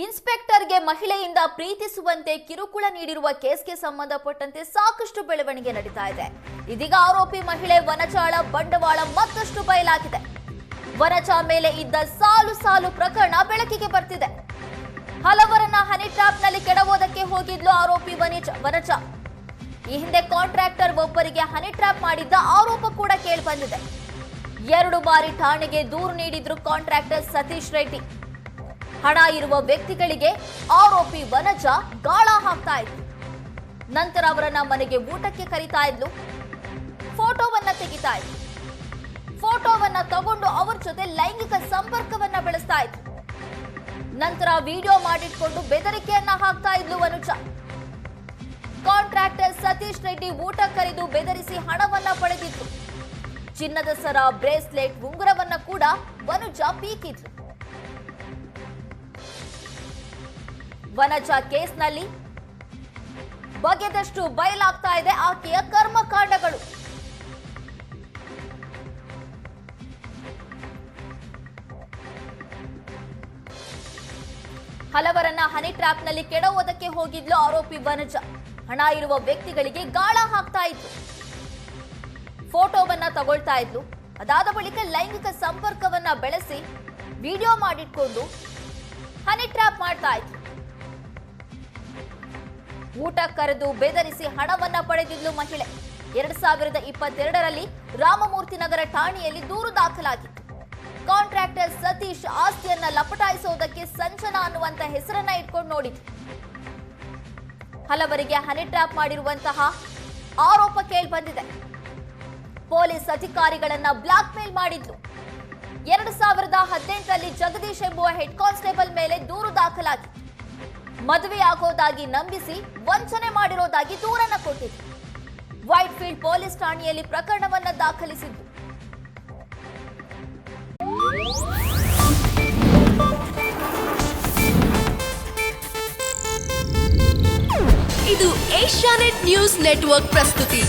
ಇನ್ಸ್ಪೆಕ್ಟರ್ಗೆ ಮಹಿಳೆಯಿಂದ ಪ್ರೀತಿಸುವಂತೆ ಕಿರುಕುಳ ನೀಡಿರುವ ಕೇಸ್ಗೆ ಸಂಬಂಧಪಟ್ಟಂತೆ ಸಾಕಷ್ಟು ಬೆಳವಣಿಗೆ ನಡೀತಾ ಇದೆ. ಇದೀಗ ಆರೋಪಿ ಮಹಿಳೆ ವನಜಾಳ ಬಂಡವಾಳ ಮತ್ತಷ್ಟು ಬಯಲಾಗಿದೆ. ವನಜಾ ಮೇಲೆ ಇದ್ದ ಸಾಲು ಪ್ರಕರಣ ಬೆಳಕಿಗೆ ಬರ್ತಿದೆ. ಹಲವರನ್ನ ಹನಿ ಟ್ರ್ಯಾಪ್ನಲ್ಲಿ ಕೆಡವೋದಕ್ಕೆ ಹೋಗಿದ್ಲು ಆರೋಪಿ ವನಜಾ. ಈ ಹಿಂದೆ ಕಾಂಟ್ರಾಕ್ಟರ್ ಒಬ್ಬರಿಗೆ ಹನಿ ಟ್ರ್ಯಾಪ್ ಮಾಡಿದ್ದ ಆರೋಪ ಕೂಡ ಕೇಳಿಬಂದಿದೆ. 2 ಬಾರಿ ಠಾಣೆಗೆ ದೂರು ನೀಡಿದ್ರು ಕಾಂಟ್ರಾಕ್ಟರ್ ಸತೀಶ್ ರೆಡ್ಡಿ. ಹಣ ಇರುವ ವ್ಯಕ್ತಿಗಳಿಗೆ ಆರೋಪಿ ವನಜಾ ಗಾಳ ಹಾಕ್ತಾ ಇದ್ಲು. ನಂತರ ಅವರನ್ನ ಮನೆಗೆ ಊಟಕ್ಕೆ ಕರೀತಾ ಇದ್ಲು. ಫೋಟೋವನ್ನ ತೆಗಿತಾ ಇದ್ಲು. ಫೋಟೋವನ್ನ ತಗೊಂಡು ಅವರ ಜೊತೆ ಲೈಂಗಿಕ ಸಂಪರ್ಕವನ್ನ ಬೆಳೆಸ್ತಾ ಇದ್ಲು. ನಂತರ ವಿಡಿಯೋ ಮಾಡಿಟ್ಕೊಂಡು ಬೆದರಿಕೆಯನ್ನ ಹಾಕ್ತಾ ಇದ್ಲು ವನಜಾ. ಕಾಂಟ್ರಾಕ್ಟರ್ ಸತೀಶ್ ರೆಡ್ಡಿ ಊಟ ಕರೆದು ಬೆದರಿಸಿ ಹಣವನ್ನ ಪಡೆದಿದ್ರು. ಚಿನ್ನದ ಸರ, ಬ್ರೇಸ್ಲೆಟ್, ಉಂಗುರವನ್ನ ಕೂಡ ವನಜಾ ಪೀಕಿದ್ಲು. ವನಜಾ ಕೇಸ್ನಲ್ಲಿ ಬಗೆದಷ್ಟು ಬಯಲಾಗ್ತಾ ಇದೆ ಆಕೆಯ ಕರ್ಮಕಾಂಡಗಳು. ಹಲವರನ್ನ ಹನಿ ಟ್ರ್ಯಾಪ್ನಲ್ಲಿ ಕೆಡವೋದಕ್ಕೆ ಹೋಗಿದ್ಲು ಆರೋಪಿ ವನಜಾ. ಹಣ ಇರುವ ವ್ಯಕ್ತಿಗಳಿಗೆ ಗಾಳ ಹಾಕ್ತಾ ಇದ್ಲು. ಫೋಟೋವನ್ನ ತಗೊಳ್ತಾ ಇದ್ಲು. ಅದಾದ ಬಳಿಕ ಲೈಂಗಿಕ ಸಂಪರ್ಕವನ್ನ ಬೆಳೆಸಿ ವಿಡಿಯೋ ಮಾಡಿಟ್ಕೊಂಡು ಹನಿ ಟ್ರ್ಯಾಪ್ ಮಾಡ್ತಾ ಇದ್ಲು. ಊಟ ಕರೆದು ಬೆದರಿಸಿ ಹಣವನ್ನ ಪಡೆದಿದ್ಲು ಮಹಿಳೆ. 2022ರಲ್ಲಿ ರಾಮಮೂರ್ತಿ ನಗರ ಠಾಣೆಯಲ್ಲಿ ದೂರು ದಾಖಲಾಗಿತ್ತು. ಕಾಂಟ್ರಾಕ್ಟರ್ ಸತೀಶ್ ಆಸ್ತಿಯನ್ನ ಲಪಟಾಯಿಸೋದಕ್ಕೆ ಸಂಚನ ಅನ್ನುವಂತ ಹೆಸರನ್ನ ಇಟ್ಕೊಂಡು ನೋಡಿದ್ರು. ಹಲವರಿಗೆ ಹನಿ ಟ್ರ್ಯಾಪ್ ಮಾಡಿರುವಂತಹ ಆರೋಪ ಕೇಳಿಬಂದಿದೆ. ಪೊಲೀಸ್ ಅಧಿಕಾರಿಗಳನ್ನ ಬ್ಲಾಕ್ ಮೇಲ್ ಮಾಡಿದ್ಲು. 2018ರಲ್ಲಿ ಜಗದೀಶ್ ಎಂಬುವ ಹೆಡ್ ಕಾನ್ಸ್ಟೇಬಲ್ ಮೇಲೆ ದೂರು ದಾಖಲಾಗಿತ್ತು. ಮದುವೆಯಾಗೋದಾಗಿ ನಂಬಿಸಿ ವಂಚನೆ ಮಾಡಿರೋದಾಗಿ ದೂರನ್ನ ಕೊಟ್ಟಿದ್ರು. ವೈಟ್ ಫೀಲ್ಡ್ ಪೊಲೀಸ್ ಠಾಣೆಯಲ್ಲಿ ಪ್ರಕರಣವನ್ನ ದಾಖಲಿಸಿದ್ದು. ಇದು ಏಷ್ಯಾನೆಟ್ ನ್ಯೂಸ್ ನೆಟ್ವರ್ಕ್ ಪ್ರಸ್ತುತಿ.